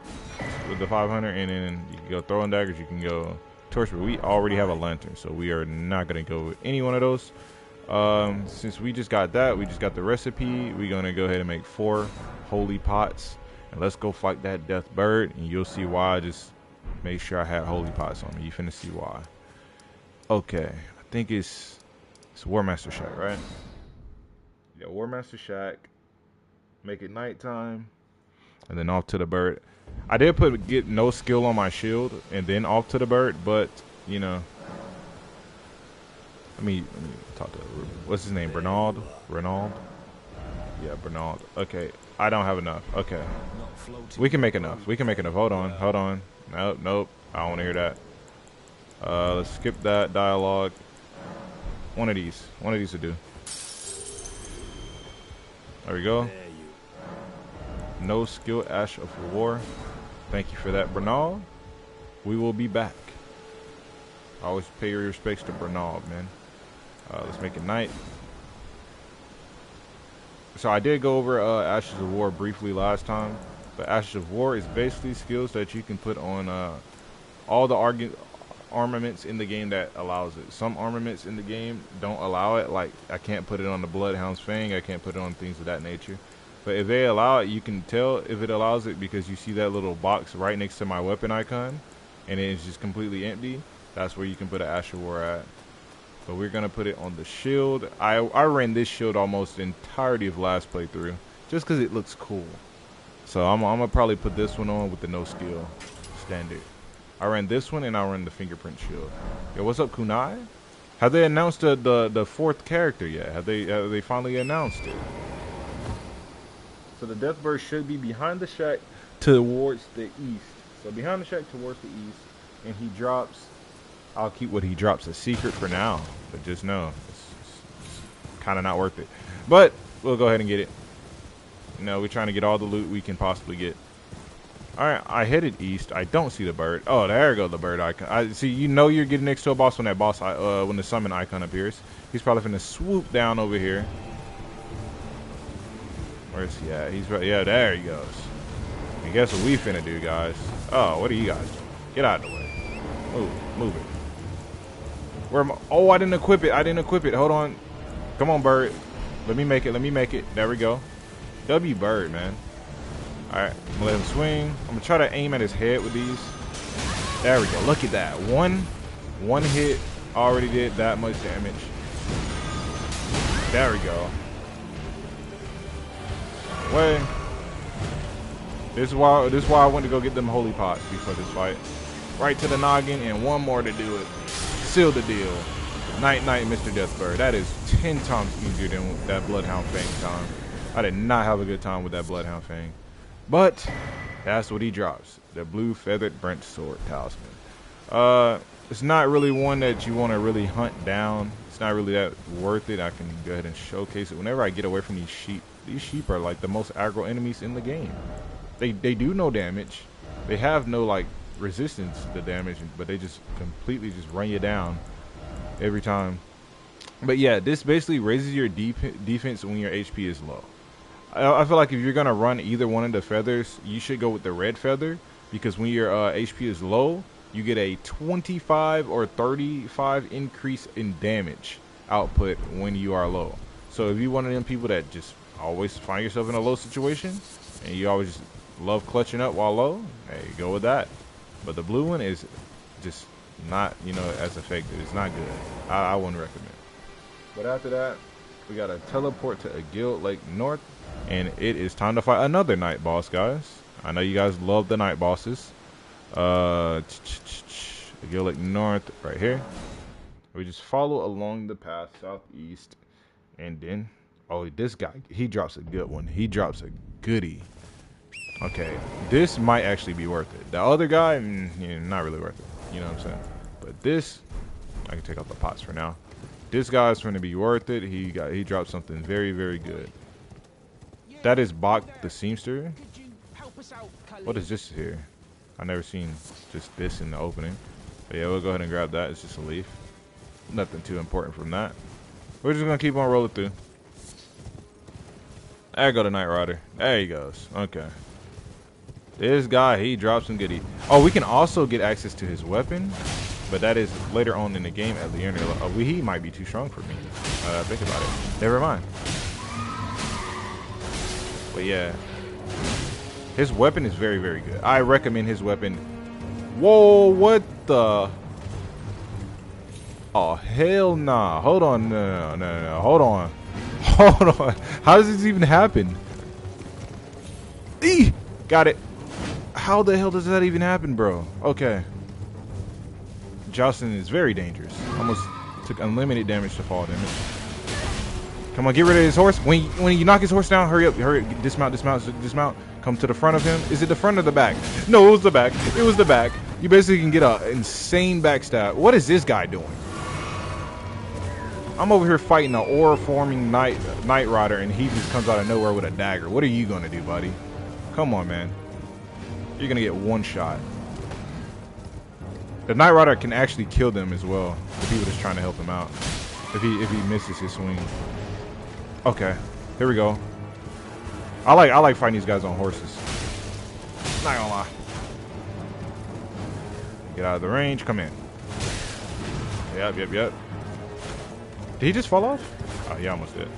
with the 500, and then you can go throwing daggers, you can go torch, but we already have a lantern, so we are not going to go with any one of those. Since we just got that, we just got the recipe, we're going to go ahead and make 4 holy pots, and let's go fight that death bird, and you'll see why I just made sure I had holy pots on me. You finna see why. Okay, I think it's War Master Shack, right? Yeah, War Master Shack. Make it nighttime. And then off to the bird. I did get no skill on my shield and then off to the bird, but you know. Let me talk to what's his name? Bernard? Yeah, Bernard. Okay. I don't have enough. Okay. We can make enough. Hold on. Nope. I don't want to hear that. Let's skip that dialogue. One of these to do. There we go. No skill, Ash of War. Thank you for that, Bernal. We will be back. Always pay your respects to Bernal, man. Let's make it night. So I did go over Ashes of War briefly last time, but Ashes of War is basically skills that you can put on all the armaments in the game that allows it. Some armaments in the game don't allow it. Like I can't put it on the Bloodhound's Fang. I can't put it on things of that nature. But if they allow it, you can tell if it allows it because you see that little box right next to my weapon icon, and it's just completely empty. That's where you can put an Asher War at. But we're gonna put it on the shield. I ran this shield almost the entirety of last playthrough, just because it looks cool. So I'm gonna probably put this one on with the no skill standard. I ran this one and I ran the fingerprint shield. Yo, what's up, Kunai? Have they announced the fourth character yet? Have they finally announced it? So the Deathbird should be behind the shack towards the east. So behind the shack towards the east, and he drops. I'll keep what he drops a secret for now, but just know it's kind of not worth it. But we'll go ahead and get it. No, we're trying to get all the loot we can possibly get. All right, I headed east. I don't see the bird. Oh, there goes the bird icon. I see. You know you're getting next to a boss when that boss, when the summon icon appears. He's probably finna swoop down over here. Where's he at? He's right. Yeah, there he goes. And guess what we finna do, guys? Oh, what are you guys doing? Get out of the way. Move it. Where am I? Oh, I didn't equip it. I didn't equip it. Hold on. Come on, bird. Let me make it. Let me make it. There we go. W bird, man. Alright, I'm gonna let him swing. I'm gonna try to aim at his head with these. There we go. Look at that. One hit already did that much damage. There we go. Way. This is why I went to go get them holy pots before this fight. Right to the noggin and one more to do it. Seal the deal. Night, Mr. Deathbird. That is 10 times easier than that Bloodhound Fang time. I did not have a good time with that Bloodhound Fang. But that's what he drops. The blue feathered Brent sword talisman. It's not really one that you want to really hunt down. It's not really that worth it. I can go ahead and showcase it. Whenever I get away from these sheep are like the most aggro enemies in the game. They do no damage. They have no like resistance to damage, but they just completely just run you down every time. But yeah, this basically raises your defense when your HP is low. I feel like if you're gonna run either one of the feathers, you should go with the red feather, because when your HP is low, you get a 25 or 35 increase in damage output when you are low. So if you're one of them people that just always find yourself in a low situation and you always just love clutching up while low, hey, go with that. But the blue one is just not, you know, as effective. It's not good. I wouldn't recommend. But after that, we got to teleport to a guild Lake North. And it is time to fight another night boss, guys. I know you guys love the night bosses. Guild Lake North right here. We just follow along the path southeast. And then, oh, this guy, he drops a good one. He drops a goodie. Okay, this might actually be worth it. The other guy, yeah, not really worth it. You know what I'm saying? But this, I can take out the pots for now. This guy's going to be worth it. He dropped something very, very good. That is Bach the Seamster. What is this here? I never seen just this in the opening. But yeah, we'll go ahead and grab that. It's just a leaf. Nothing too important from that. We're just gonna keep on rolling through. There go the Night Rider. There he goes. Okay. This guy, he drops some goodie. Oh, we can also get access to his weapon, but that is later on in the game at the end. He might be too strong for me. Think about it. Never mind. But yeah, his weapon is very, very good. I recommend his weapon. Whoa, what the? Oh, hell nah. Hold on. No. Hold on. Hold on. How does this even happen? Eee! Got it. How the hell does that even happen, bro? Okay. Jocelyn is very dangerous. Almost took unlimited damage to fall damage. Come on, get rid of his horse. When you knock his horse down, hurry up. Dismount. Come to the front of him. Is it the front or the back? No, it was the back. It was the back. You basically can get an insane backstab. What is this guy doing? I'm over here fighting an aura-forming Night Rider, and he just comes out of nowhere with a dagger. What are you going to do, buddy? Come on, man. You're going to get one shot. The Night Rider can actually kill them as well, if he was just trying to help him out. If he misses his swing. Okay, here we go. I like fighting these guys on horses. Not gonna lie. Get out of the range. Come in. Yep. Did he just fall off? Oh, he almost did.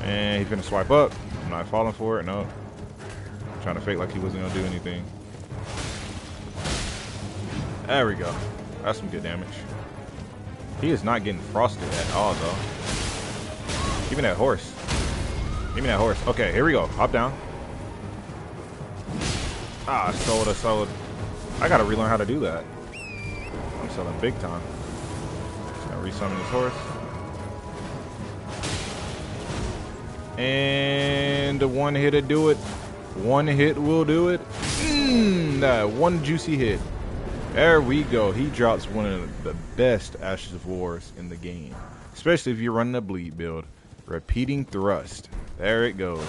And he's gonna swipe up. I'm not falling for it. No. Trying to fake like he wasn't gonna do anything. There we go. That's some good damage. He is not getting frosted at all, though. Give me that horse. Give me that horse. Okay, here we go. Hop down. Ah, I sold. I gotta relearn how to do that. I'm selling big time. Just gonna resummon this horse. And the one hit to do it. One hit will do it. That one juicy hit. There we go. He drops one of the best Ashes of Wars in the game. Especially if you're running a bleed build. Repeating thrust. There it goes.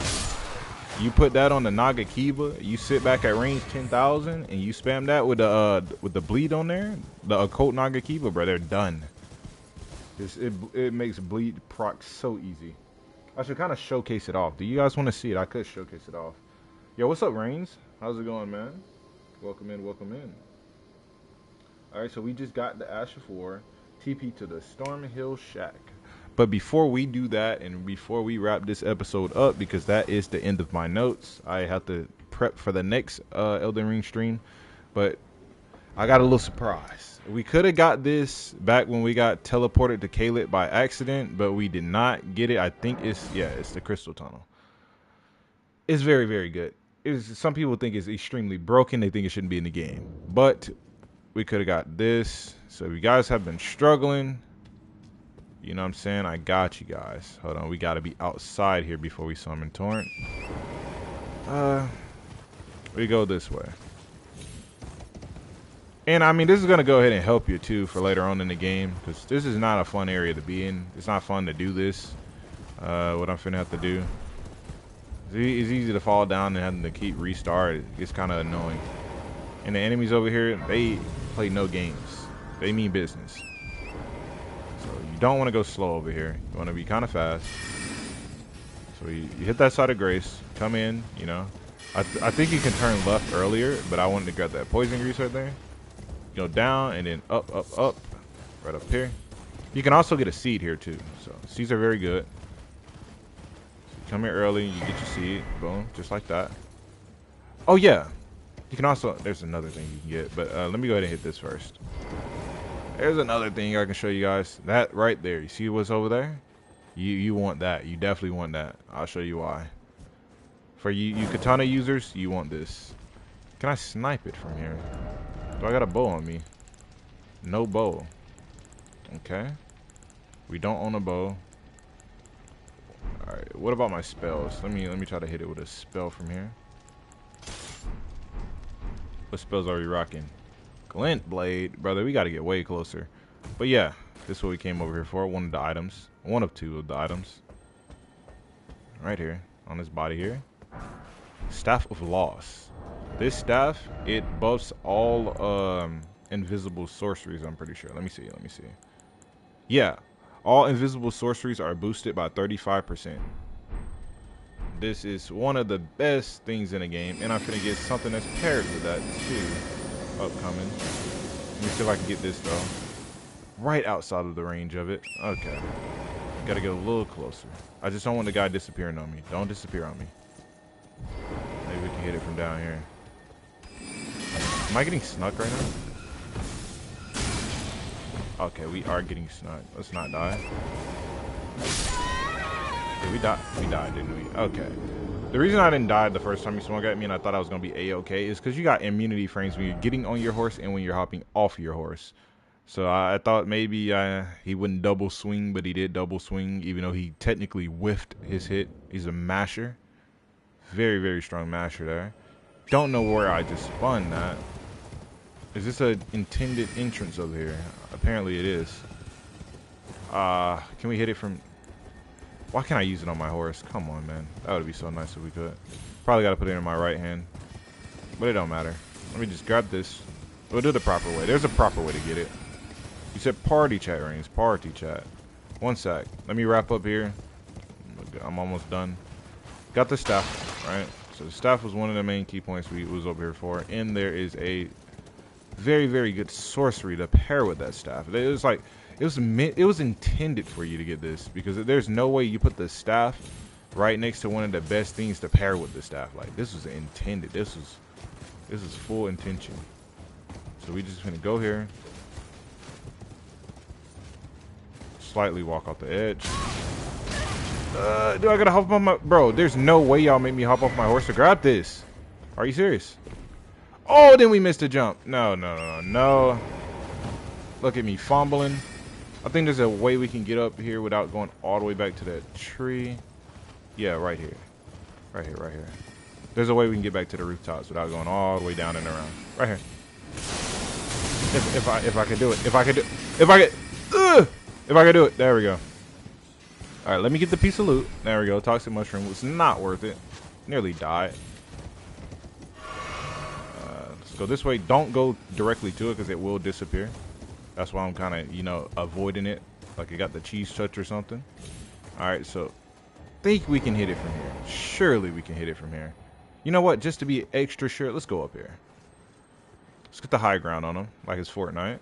You put that on the Nagakiba, you sit back at range 10,000 and you spam that with the bleed on there, the occult Nagakiba, bro, they're done. It makes bleed proc so easy. I should kind of showcase it off. Do you guys want to see it? I could showcase it off. Yo, what's up, Reigns? How's it going, man? Welcome in, welcome in. Alright, so we just got the Ash of War, TP to the Storm Hill Shack. But before we do that, and before we wrap this episode up, because that is the end of my notes, I have to prep for the next Elden Ring stream. But I got a little surprise. We could have got this back when we got teleported to Caelid by accident, but we did not get it. I think it's the Crystal Tunnel. It's very, very good. Some people think it's extremely broken. They think it shouldn't be in the game. But we could have got this. So if you guys have been struggling, you know what I'm saying? I got you guys. Hold on. We got to be outside here before we summon Torrent. We go this way. And, I mean, this is going to go ahead and help you, too, for later on in the game. Because this is not a fun area to be in. It's not fun to do this. What I'm finna have to do. It's easy to fall down and having to keep restart. It's kind of annoying. And the enemies over here, they play no games. They mean business. So you don't want to go slow over here. You want to be kind of fast. So you hit that side of grace. Come in, you know. I think you can turn left earlier, but I wanted to grab that poison grease right there. Go down and then up, up, up. Right up here. You can also get a seed here too. So seeds are very good. So you come here early, you get your seed. Boom, just like that. Oh yeah. You can also, there's another thing you can get, but let me go ahead and hit this first. There's another thing I can show you guys. That right there. You see what's over there? You want that. You definitely want that. I'll show you why. For you katana users, you want this. Can I snipe it from here? Do I got a bow on me? No bow. Okay. We don't own a bow. Alright, what about my spells? Let me try to hit it with a spell from here. What spells are we rocking? Glint Blade. Brother, we gotta get way closer. But yeah, this is what we came over here for. One of the items. One of two of the items. Right here. On this body here. Staff of Loss. This staff, it buffs all invisible sorceries, I'm pretty sure. Let me see. Yeah. All invisible sorceries are boosted by 35%. This is one of the best things in the game. And I'm gonna get something that's paired with that too. Upcoming. Let me see if I can get this though. Right outside of the range of it. Okay. Gotta get a little closer. I just don't want the guy disappearing on me. Don't disappear on me. Maybe we can hit it from down here. Am I getting snuck right now? Okay, we are getting snuck. Let's not die. Yeah, we died, didn't we? Okay. The reason I didn't die the first time you swung at me and I thought I was going to be A-okay is because you got immunity frames when you're getting on your horse and when you're hopping off your horse. So I thought maybe he wouldn't double swing, but he did double swing, even though he technically whiffed his hit. He's a masher. Very, very strong masher there. Don't know where I just spun that. Is this an intended entrance over here? Apparently it is. Can we hit it from... Why can't I use it on my horse? Come on, man. That would be so nice if we could. Probably got to put it in my right hand. But it don't matter. Let me just grab this. We'll do it the proper way. There's a proper way to get it. You said party chat, Reigns. Party chat. One sec. Let me wrap up here. I'm almost done. Got the staff, right? So the staff was one of the main key points we was over here for. And there is a very, very good sorcery to pair with that staff. It was like... It was intended for you to get this because there's no way you put the staff right next to one of the best things to pair with the staff. Like, this was intended. This is full intention. So we just gonna go here. Slightly walk off the edge. Do I gotta hop on my... Bro, there's no way y'all make me hop off my horse to grab this. Are you serious? Oh, then we missed a jump. No, no, no, no. Look at me fumbling. I think there's a way we can get up here without going all the way back to that tree. Yeah, right here. Right here, right here. There's a way we can get back to the rooftops without going all the way down and around. Right here. If I could do it. If I could do it. There we go. Alright, let me get the piece of loot. There we go. Toxic mushroom was not worth it. Nearly died. Let's go this way. Don't go directly to it because it will disappear. That's why I'm kind of, you know, avoiding it. Like it got the cheese touch or something. Alright, so think we can hit it from here. Surely we can hit it from here. You know what? Just to be extra sure, let's go up here. Let's get the high ground on him, like it's Fortnite.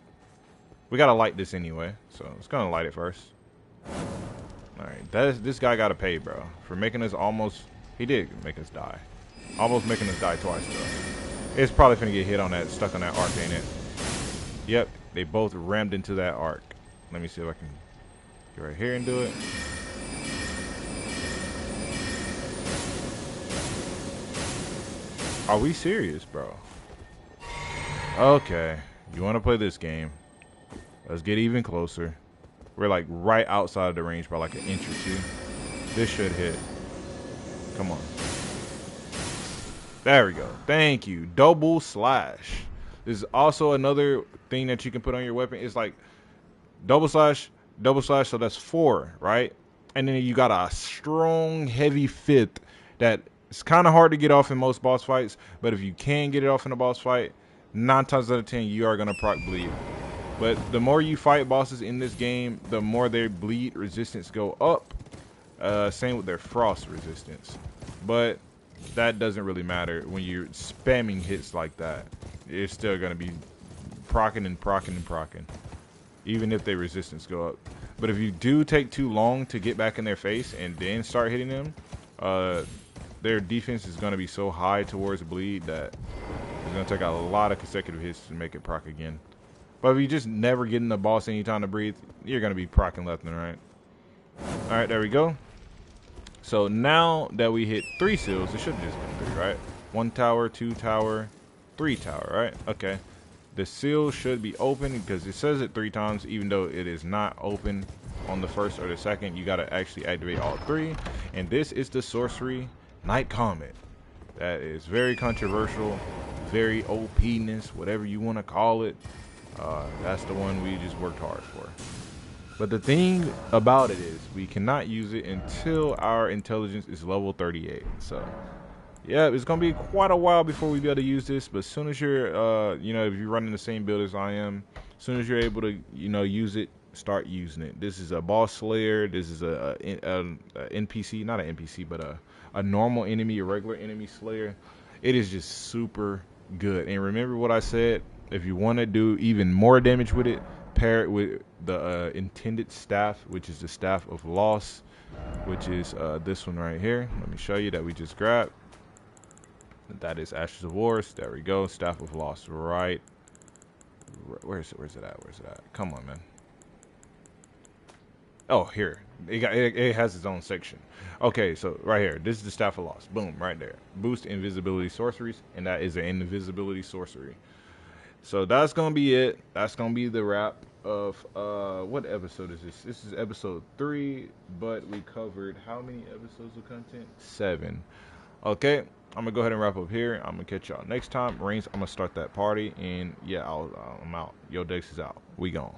We gotta light this anyway, so let's go and light it first. Alright, this guy gotta pay, bro. For making us almost... He did make us die. Almost making us die twice, though. It's probably finna get hit on that, stuck on that arc, ain't it? Yep, they both rammed into that arc. Let me see if I can get right here and do it. Are we serious, bro? Okay, you want to play this game? Let's get even closer. We're like right outside of the range by like an inch or two. This should hit. Come on. There we go. Thank you. Double slash. This is also another thing that you can put on your weapon. It's like double slash, so that's 4, right? And then you got a strong, heavy fifth that it's kind of hard to get off in most boss fights. But if you can get it off in a boss fight, 9 times out of 10, you are going to proc bleed. But the more you fight bosses in this game, the more their bleed resistance go up. Same with their frost resistance. But that doesn't really matter when you're spamming hits like that. It's still going to be proccing and proccing and proccing, even if their resistance go up. But if you do take too long to get back in their face and then start hitting them, their defense is going to be so high towards bleed that it's going to take a lot of consecutive hits to make it proc again. But if you just never get in the boss any time to breathe, you're going to be proccing left and right. Alright, there we go. So now that we hit 3 seals, it should have just been 3, right? 1 tower, 2 tower, 3 tower, right? Okay. The seal should be open because it says it 3 times, even though it is not open on the first or the second. You got to actually activate all 3. And this is the sorcery Night Comet. That is very controversial, very OP-ness, whatever you want to call it. That's the one we just worked hard for. But the thing about it is we cannot use it until our intelligence is level 38. So yeah, it's gonna be quite a while before we be able to use this. But as soon as you're you know, if you're running the same build as I am, as soon as you're able to, you know, use it, start using it. This is a boss slayer. This is a NPC, not an NPC, but a normal enemy, a regular enemy slayer. It is just super good. And remember what I said, if you want to do even more damage with it, pair it with the intended staff, which is the Staff of Loss, which is this one right here. Let me show you that we just grabbed. That is Ashes of Wars. There we go. Staff of Loss. Right. Where's it at? Where's it at? Come on, man. Oh, here. It has its own section. Okay, so right here. This is the Staff of Loss. Boom, right there. Boost invisibility sorceries, and that is an invisibility sorcery. So that's gonna be it. That's gonna be the wrap of what episode is this? This is episode 3, but we covered how many episodes of content? 7. Okay, I'm gonna go ahead and wrap up here. I'm gonna catch y'all next time. Reigns, I'm gonna start that party, and yeah, I'm out. Yo, Dex is out. We gone.